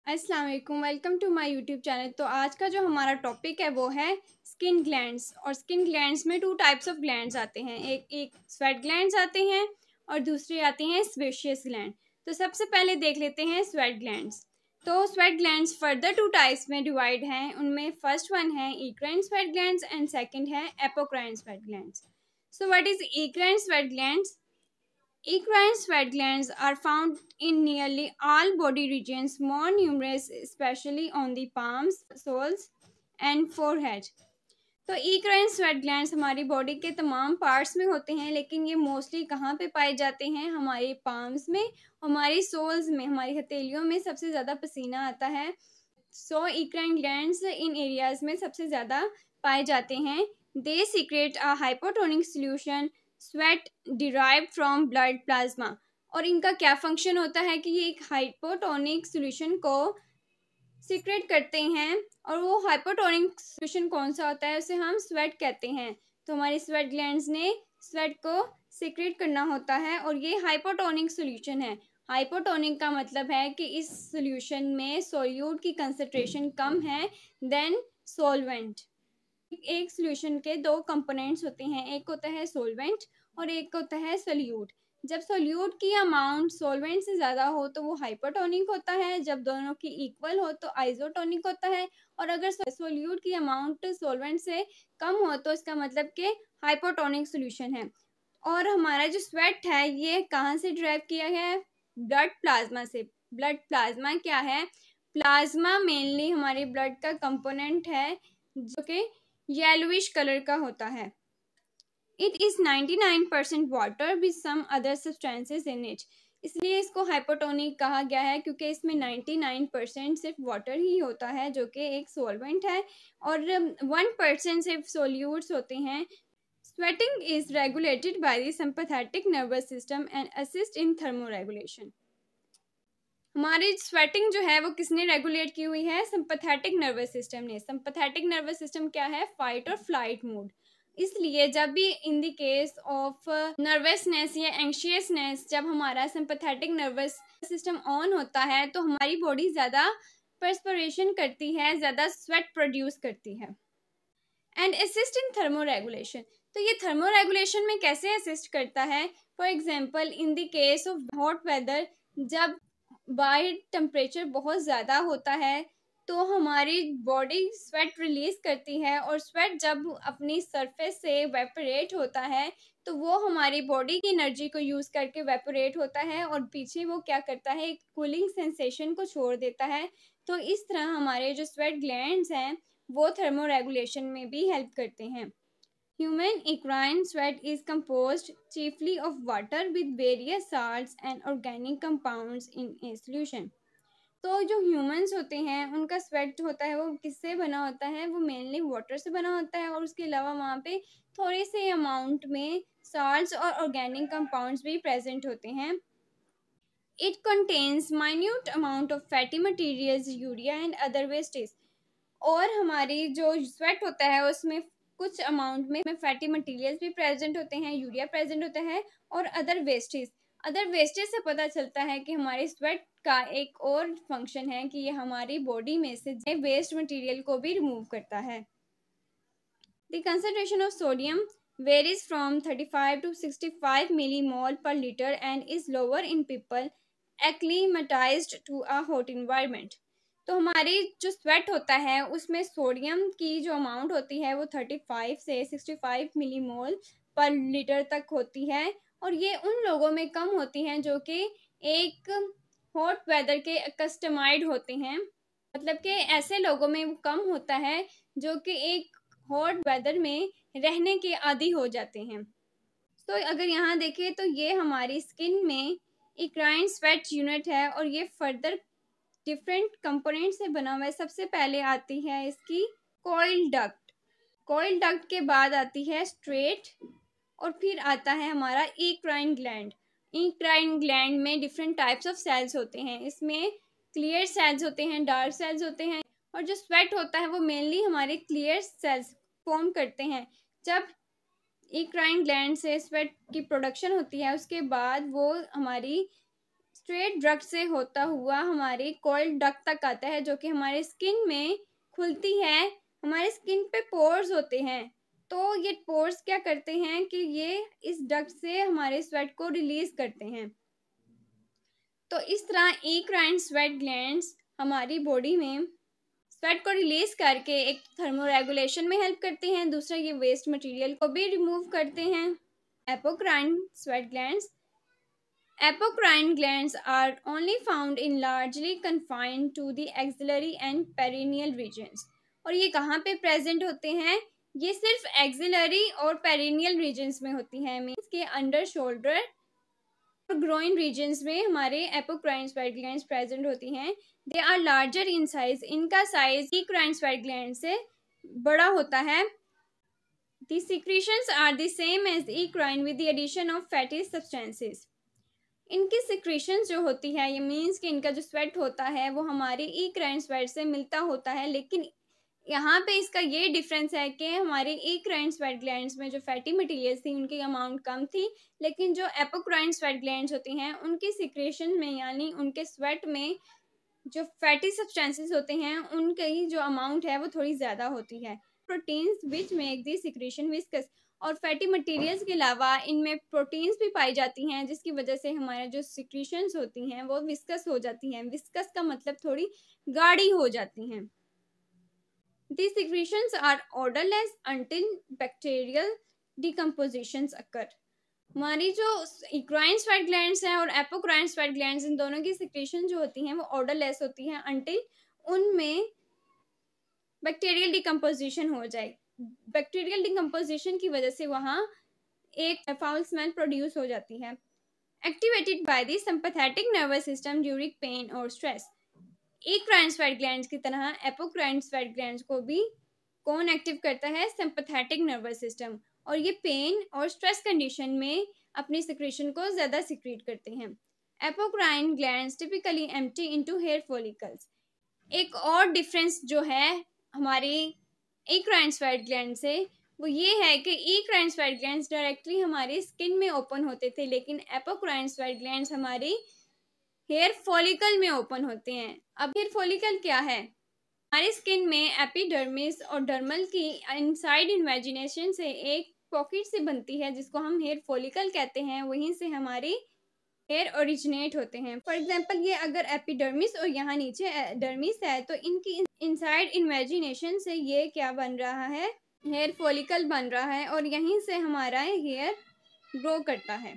अस्सलाम वालेकुम, welcome to my YouTube channel. तो आज का जो हमारा टॉपिक है वो है स्किन ग्लैंड्स। और स्किन ग्लैंड्स में टू टाइप्स ऑफ ग्लैंड्स आते हैं, एक स्वेट ग्लैंड्स आते हैं और दूसरे आते हैं स्पेशियस ग्लैंड। तो सबसे पहले देख लेते हैं स्वेट ग्लैंड्स। तो sweat glands further two types में डिवाइड हैं। उनमें फर्स्ट वन है eccrine sweat glands and second है apocrine sweat glands. So what is eccrine sweat glands? Equine sweat glands are found in nearly all body regions, more numerous especially on the palms, soles and forehead. तो eccrine sweat glands हमारी body के तमाम parts में होते हैं, लेकिन ये mostly कहाँ पे पाए जाते हैं? हमारे पाम्स में, हमारी सोल्स में, हमारी हथेलियों में सबसे ज़्यादा पसीना आता है। So eccrine glands in areas में सबसे ज़्यादा पाए जाते हैं। They secrete a hypotonic solution sweat derived from blood plasma. और इनका क्या फंक्शन होता है कि ये एक हाइपोटोनिक सोल्यूशन को सीक्रेट करते हैं। और वो हाइपोटोनिक सोल्यूशन कौन सा होता है? उसे हम स्वेट कहते हैं। तो हमारी स्वेट ग्लैंड्स ने स्वेट को सीक्रेट करना होता है और ये हाइपोटोनिक सोल्यूशन है। हाइपोटोनिक का मतलब है कि इस सोल्यूशन में सोल्यूट की कंसंट्रेशन कम है देन सोलवेंट। एक सोल्यूशन के दो कंपोनेंट्स होते हैं, एक होता है सोलवेंट और एक होता है सोल्यूट। जब सोल्यूट की अमाउंट सोलवेंट से ज़्यादा हो तो वो हाइपोटोनिक होता है, जब दोनों की इक्वल हो तो आइसोटोनिक होता है। और अगर सोल्यूट की अमाउंट सोलवेंट से कम हो तो इसका मतलब कि हाइपोटोनिक सोल्यूशन है। और हमारा जो स्वेट है ये कहाँ से ड्राइव किया गया है? ब्लड प्लाज्मा से। ब्लड प्लाज्मा क्या है? प्लाज्मा मेनली हमारे ब्लड का कंपोनेंट है जो कि येलोइश कलर का होता है। It is 99% water with some other substances in it. इसलिए इसको हाइपोटोनिक कहा गया है क्योंकि इसमें 99% सिर्फ वाटर ही होता है जो कि एक सॉल्वेंट है और 1% सिर्फ सोल्यूट्स होते हैं। Sweating is regulated by the sympathetic nervous system and assist in thermoregulation. हमारी स्वेटिंग जो है वो किसने रेगुलेट की हुई है? सिंपैथेटिक नर्वस सिस्टम ने। सिंपैथेटिक नर्वस सिस्टम क्या है? फाइट और फ्लाइट मोड। इसलिए जब भी इन द केस ऑफ नर्वसनेस या एंशियसनेस, जब हमारा सिंपैथेटिक नर्वस सिस्टम ऑन होता है तो हमारी बॉडी ज़्यादा पर्सपिरेशन करती है, ज़्यादा स्वेट प्रोड्यूस करती है। And assist in thermoregulation. तो ये थर्मोरेगुलेशन में कैसे असिस्ट करता है? For example in the case of hot weather, जब बाहर टेम्परेचर बहुत ज़्यादा होता है तो हमारी बॉडी स्वेट रिलीज करती है और स्वेट जब अपनी सरफेस से वेपोरेट होता है तो वो हमारी बॉडी की एनर्जी को यूज़ करके वेपोरेट होता है और पीछे वो क्या करता है? एक कूलिंग सेंसेशन को छोड़ देता है। तो इस तरह हमारे जो स्वेट ग्लैंड्स हैं वो थर्मोरेगुलेशन में भी हेल्प करते हैं। Human equine sweat is composed chiefly of water with various salts and organic compounds in a solution. तो जो ह्यूमंस होते हैं उनका स्वेट होता है वो किससे बना होता है? वो मेनली वाटर से बना होता है और उसके अलावा वहाँ पे थोड़े से अमाउंट में साल्ट्स और ऑर्गेनिक कंपाउंड्स भी प्रेजेंट होते हैं। It contains minute amount of fatty materials, urea and other wastage. और हमारी जो स्वेट होता है उसमें कुछ अमाउंट में फैटी मटेरियल्स भी प्रेजेंट होते हैं, यूरिया प्रेजेंट होता है और अदर वेस्टेज से पता चलता है कि हमारे स्वेट का एक और फंक्शन है कि ये हमारी बॉडी में से वेस्ट मटेरियल को भी रिमूव करता है। The concentration of sodium varies from 35 to 65 millimole per liter and is lower in people acclimatized to a hot environment. तो हमारी जो स्वेट होता है उसमें सोडियम की जो अमाउंट होती है वो 35 से 65 मिलीमोल पर लीटर तक होती है और ये उन लोगों में कम होती हैं जो कि एक हॉट वेदर के कस्टमाइड होते हैं। मतलब कि ऐसे लोगों में वो कम होता है जो कि एक हॉट वेदर में रहने के आदी हो जाते हैं। तो अगर यहाँ देखें तो ये हमारी स्किन में इक्राइन स्वेट यूनिट है और ये फर्दर डिफरेंट कंपोनेंट से बना हुआ है। सबसे पहले आती है इसकी कॉइल डक्ट, कॉइल डक्ट के बाद आती है स्ट्रेट और फिर आता है हमारा इक्राइन ग्लैंड। इक्राइन ग्लैंड में डिफरेंट टाइप्स ऑफ सेल्स होते हैं, इसमें क्लियर सेल्स होते हैं, डार्क सेल्स होते हैं और जो स्वेट होता है वो मेनली हमारे क्लियर सेल्स फॉर्म करते हैं। जब इक्राइन ग्लैंड से स्वेट की प्रोडक्शन होती है उसके बाद वो हमारी स्ट्रेट डक्ट से होता हुआ हमारे कॉइल डक्ट तक आता है, जो कि हमारे स्किन में खुलती है। हमारे स्किन पे पोर्स होते हैं, तो ये पोर्स क्या करते हैं कि ये इस डक्ट से हमारे स्वेट को रिलीज करते हैं। तो इस तरह एक्राइन स्वेट ग्लैंड्स हमारी बॉडी में स्वेट को रिलीज करके एक थर्मोरेगुलेशन में हेल्प करते हैं, दूसरा ये वेस्ट मटेरियल को भी रिमूव करते हैं। Apocrine sweat glands Apocrine glands are only found in largely confined to the axillary and perineal regions. और ये कहाँ पे प्रेजेंट होते हैं? ये सिर्फ एक्सिलरी और पेरिनियल रीजन्स में होती हैं, मीन्स के अंडर शोल्डर और ग्रोइन रीजन्स में हमारे एपोक्राइन स्वेट ग्लैंड्स प्रेजेंट होती हैं। They are larger in size, इनका साइज एक्राइन स्वेट ग्लैंड से बड़ा होता है। The secretions are the same as eccrine with the addition of fatty substances. इनकी सिक्रेशन जो होती है, ये मीन्स कि इनका जो स्वेट होता है वो हमारे एक्राइन स्वेट से मिलता होता है, लेकिन यहाँ पे इसका ये डिफरेंस है कि हमारे एक्राइन स्वेट ग्लैंड्स में जो फैटी मटेरियल्स थी उनकी अमाउंट कम थी, लेकिन जो एपोक्राइन स्वेट ग्लैंड्स होती हैं उनकी सिक्रेशन में यानी उनके स्वेट में जो फैटी सब्सटेंसेस होते हैं उनकी जो अमाउंट है वो थोड़ी ज़्यादा होती है। Proteins which make the secretion viscous, और फैटी मटेरियल्स के अलावा इनमें प्रोटीन्स भी पाई जाती हैं, जिसकी वजह से हमारे जो सिक्रीशंस होती हैं वो विस्कस हो जाती हैं। विस्कस का मतलब थोड़ी गाढ़ी हो जाती हैं। These secretions are odorless until bacterial decompositions occur. हमारी जो एक्राइन स्वेट ग्लैंड्स हैं और एपोक्राइन स्वेट ग्लैंड्स, इन दोनों की सिक्रेशन जो होती हैं वो ऑर्डरलेस होती हैं अंटिल उनमें बैक्टीरियल डिकम्पोजिशन हो जाए। बैक्टीरियल डिकम्पोजिशन की वजह से वहाँ एक फाउल स्मेल प्रोड्यूस हो जाती है। Activated by the sympathetic nervous system during pain और स्ट्रेस। एक्राइन स्वेट ग्लैंड्स की तरह एपोक्राइन स्वेट ग्लैंड्स को भी कौन एक्टिव करता है? सिंपैथेटिक नर्वस सिस्टम, और ये पेन और स्ट्रेस कंडीशन में अपनी सिक्रेशन को ज़्यादा सिक्रीट करते हैं। Apocrine glands typically empty into hair follicles. एक और डिफरेंस जो है हमारी एक्राइन स्वेट ग्लैंड से वो ये है कि एक्राइन स्वेट ग्लैंड्स डायरेक्टली हमारी स्किन में ओपन होते थे, लेकिन एपोक्राइन स्वेट ग्लैंड्स हमारी हेयर फॉलिकल में ओपन होते हैं। अब हेयर फॉलिकल क्या है? हमारी स्किन में एपिडर्मिस और डर्मल की इनसाइड इन्वेजिनेशन से एक पॉकेट से बनती है जिसको हम हेयर फॉलिकल कहते हैं, वहीं से हमारी हेयर ओरिजिनेट होते हैं। फॉर एग्जांपल ये अगर एपिडर्मिस और यहाँ नीचे डर्मिस है तो इनकी इनसाइड इन्वेजिनेशन से ये क्या बन रहा है? हेयर फॉलिकल बन रहा है, और यहीं से हमारा हेयर ग्रो करता है।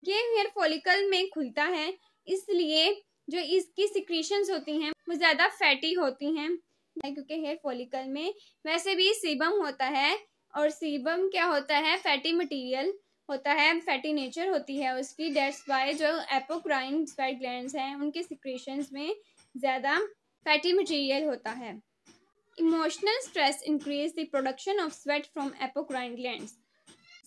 ये हेयर फॉलिकल में खुलता है, इसलिए जो इसकी सिक्रीशंस होती हैं वो ज़्यादा फैटी होती हैं, क्योंकि हेयर फॉलिकल में वैसे भी सीबम होता है, और सीबम क्या होता है? फैटी मटेरियल होता है, फैटी नेचर होती है उसकी। दैट्स वाई जो एपोक्राइन स्वेट ग्लैंड्स हैं उनके सिक्रेशंस में ज़्यादा फैटी मटेरियल होता है। Emotional stress increase the production of sweat from apocrine glands.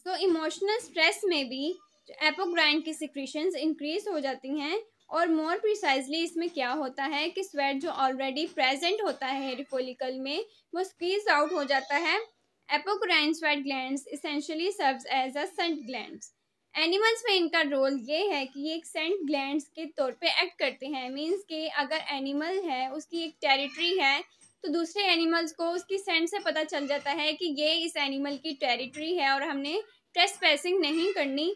तो इमोशनल स्ट्रेस में भी जो एपोक्राइन की सिक्रेशंस इंक्रीज हो जाती हैं, और मोर प्रिसाइजली इसमें क्या होता है कि स्वेट जो ऑलरेडी प्रेजेंट होता है हेयर फॉलिकल में वो स्क्वीज आउट हो जाता है। Apocrine sweat glands essentially serves as a scent glands. Animals में इनका रोल ये है कि ये एक सेंट ग्लैंड्स के तौर पे एक्ट करते हैं, मींस कि अगर एनिमल है उसकी एक टेरिटरी है तो दूसरे एनिमल्स को उसकी सेंट से पता चल जाता है कि ये इस एनिमल की टेरिटरी है और हमने ट्रेसपैसिंग नहीं करनी।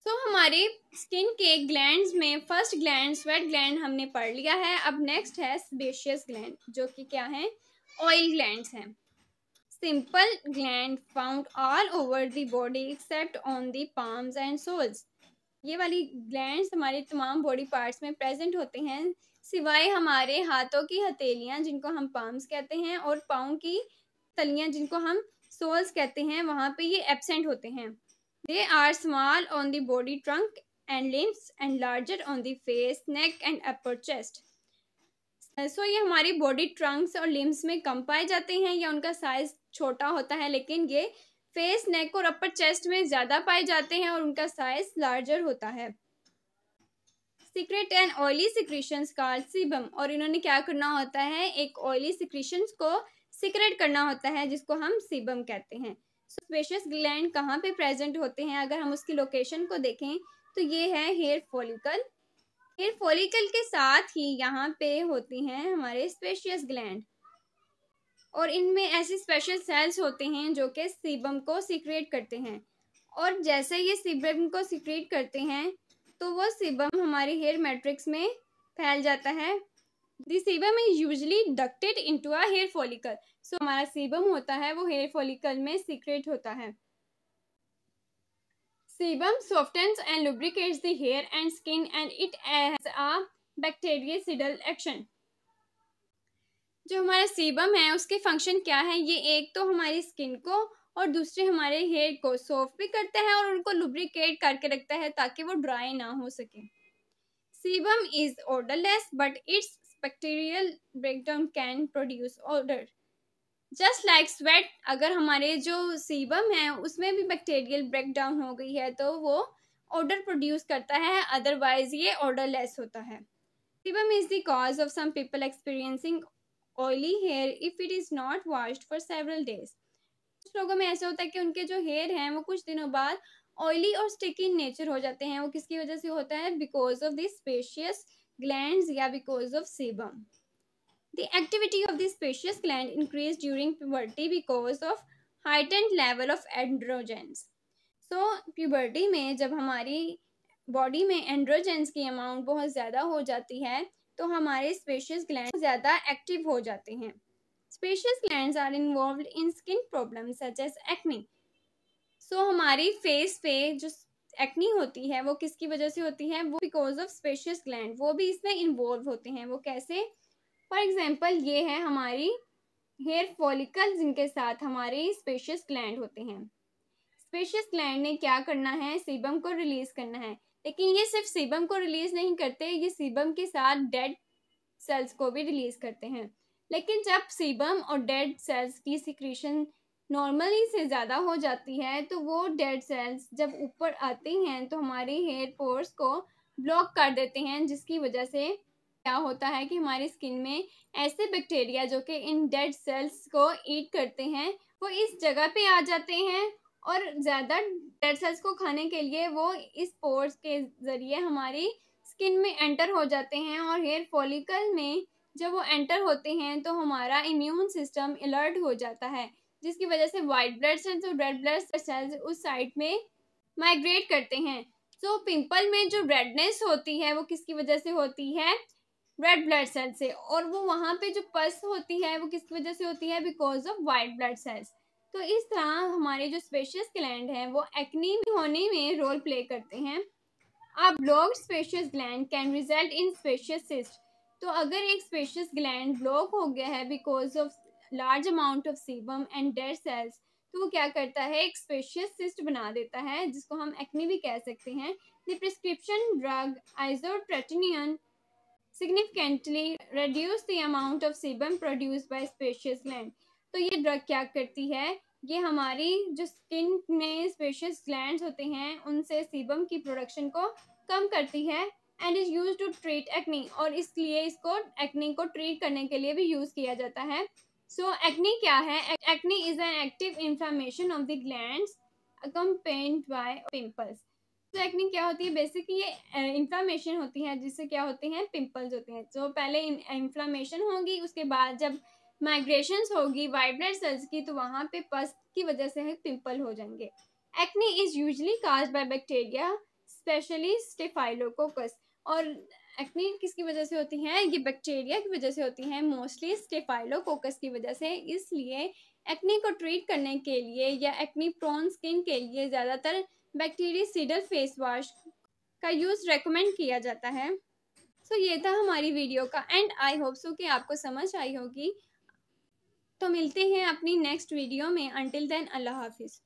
तो हमारे स्किन के ग्लैंड्स में फर्स्ट ग्लैंड स्वेट ग्लैंड हमने पढ़ लिया है। अब नेक्स्ट है सेबेशियस ग्लैंड, जो कि क्या है? ऑयल ग्लैंड्स हैं। Simple gland found all over the body except on the palms and soles. ये वाली ग्लैंड्स हमारे तमाम बॉडी पार्ट्स में प्रेजेंट होते हैं, सिवाय हमारे हाथों की हथेलियाँ जिनको हम पाम्स कहते हैं और पाँव की तलियाँ जिनको हम सोल्स कहते हैं, वहाँ पे ये एब्सेंट होते हैं। They are small on the body trunk and limbs and larger on the face, neck and upper chest. So ये हमारी बॉडी ट्रंक्स और लिम्स में कम पाए जाते हैं या उनका साइज छोटा होता है, लेकिन ये फेस, नेक और अपर चेस्ट में ज़्यादा पाए जाते हैं और उनका साइज लार्जर होता है। Secret and oily secretions called sebum, और इन्होंने क्या करना होता है? एक ऑयली सिक्रीशंस को सीक्रेट करना होता है जिसको हम सीबम कहते हैं। सेबेशियस ग्लैंड कहाँ पे प्रेजेंट होते हैं? अगर हम उसकी लोकेशन को देखें तो ये है हेयर फॉलिकल, हेयर फॉलिकल के साथ ही यहाँ पे होती हैं हमारे स्पेशियस ग्लैंड, और इनमें ऐसे स्पेशल सेल्स होते हैं जो कि सीबम को सीक्रेट करते हैं, और जैसे ये सीबम को सीक्रेट करते हैं तो वो सीबम हमारे हेयर मैट्रिक्स में फैल जाता है। The sebum is usually ducted into a hair follicle. So हमारा सीबम होता है वो हेयर फॉलिकल में सीक्रेट होता है। Sebum softens and lubricates the hair and skin, and it has a bactericidal action. जो हमारा सीबम है उसके फंक्शन क्या है, ये एक तो हमारी स्किन को और दूसरे हमारे हेयर को सॉफ्ट भी करता है और उनको लुब्रिकेट करके रखता है ताकि वो ड्राई ना हो सके। Sebum is odorless but its bacterial breakdown can produce odor. Just like sweat, अगर हमारे जो सीबम है उसमें भी बैक्टीरियल ब्रेकडाउन हो गई है तो वो ऑडर प्रोड्यूस करता है, अदरवाइज ये ऑडरलेस होता है। Sebum is the cause of some people experiencing oily hair if it is not washed for several days. कुछ लोगों में ऐसा होता है कि उनके जो हेयर हैं वो कुछ दिनों बाद ऑयली और स्टिकी इन नेचर हो जाते हैं। वो किसकी वजह से होता है? Because of the sebaceous glands या because of sebum. The activity of the sebaceous gland increased during puberty because of heightened level of androgens. So puberty में जब हमारी बॉडी में एंड्रोजेंस की अमाउंट बहुत ज़्यादा हो जाती है तो हमारे स्पेशियस ग्लैंड ज़्यादा एक्टिव हो जाते हैं। Sebaceous glands are involved in skin problems such as acne. So हमारी फेस पे जो एक्नी होती है वो किसकी वजह से होती है? वो बिकॉज ऑफ स्पेशियस ग्लैंड, वो भी इसमें इन्वॉल्व होते हैं। वो कैसे? फॉर एग्जाम्पल ये है हमारी हेयर फॉलिकल जिनके साथ हमारे स्पेशियस ग्लैंड होते हैं। स्पेशियस ग्लैंड ने क्या करना है? सीबम को रिलीज करना है, लेकिन ये सिर्फ सीबम को रिलीज नहीं करते, ये सीबम के साथ डेड सेल्स को भी रिलीज करते हैं। लेकिन जब सीबम और डेड सेल्स की सिक्रीशन नॉर्मली से ज़्यादा हो जाती है तो वो डेड सेल्स जब ऊपर आती हैं तो हमारी हेयर पोर्स को ब्लॉक कर देते हैं, जिसकी वजह से क्या होता है कि हमारी स्किन में ऐसे बैक्टीरिया जो कि इन डेड सेल्स को ईट करते हैं वो इस जगह पे आ जाते हैं, और ज़्यादा डेड सेल्स को खाने के लिए वो इस पोर्स के ज़रिए हमारी स्किन में एंटर हो जाते हैं, और हेयर फॉलिकल में जब वो एंटर होते हैं तो हमारा इम्यून सिस्टम अलर्ट हो जाता है, जिसकी वजह से वाइट ब्लड सेल्स और रेड ब्लड सेल्स उस साइड में माइग्रेट करते हैं। सो पिंपल में जो रेडनेस होती है वो किसकी वजह से होती है? रेड ब्लड सेल से, और वो वहाँ पे जो पस होती है वो किसकी वजह से होती है? Because of white blood cells. तो इस तरह हमारे जो स्पेशियस ग्लैंड है वो एक्नी होने में रोल प्ले करते हैं। अब blocked spacious gland can result in spacious cyst. तो अगर एक स्पेशियस ग्लैंड ब्लॉक हो गया है because of large amount of sebum and dead cells, तो वो क्या करता है? एक स्पेशियस सिस्ट बना देता है, जिसको हम एक्नी भी कह सकते हैं। The prescription drug isotretinoin significantly reduce the amount of sebum produced by spacious gland। तो ये ड्रग क्या करती है? ये हमारी जो स्किन में स्पेशियस ग्लैंड्स होते हैं उनसे सीबम की प्रोडक्शन को कम करती है, and is use to treat acne, और इसलिए इसको एक्नी को ट्रीट करने के लिए भी यूज किया जाता है। सो एक्नी क्या है? Acne is an active inflammation of the glands accompanied by pimples। तो एक्नी क्या होती है? बेसिकली ये इन्फ्लामेशन होती है जिससे क्या होते हैं? पिंपल्स होते हैं। तो पहले इन्फ्लामेशन होगी, उसके बाद जब माइग्रेशंस होगी वाइट ब्लड सेल्स की तो वहाँ पे पस की वजह से पिंपल हो जाएंगे। Acne is usually caused by bacteria specially staphylococcus. और एक्नी किसकी वजह से होती है? ये बैक्टीरिया की वजह से होती है, मोस्टली स्टेफाइलोकोकस की वजह से। इसलिए एक्नी को ट्रीट करने के लिए या एक्नी प्रोन स्किन के लिए ज़्यादातर बैक्टीरियासीडल फेस वॉश का यूज़ रेकमेंड किया जाता है। सो ये था हमारी वीडियो का एंड आई होप सो कि आपको समझ आई होगी। तो मिलते हैं अपनी नेक्स्ट वीडियो में। अंटिल देन अल्लाह हाफिज़।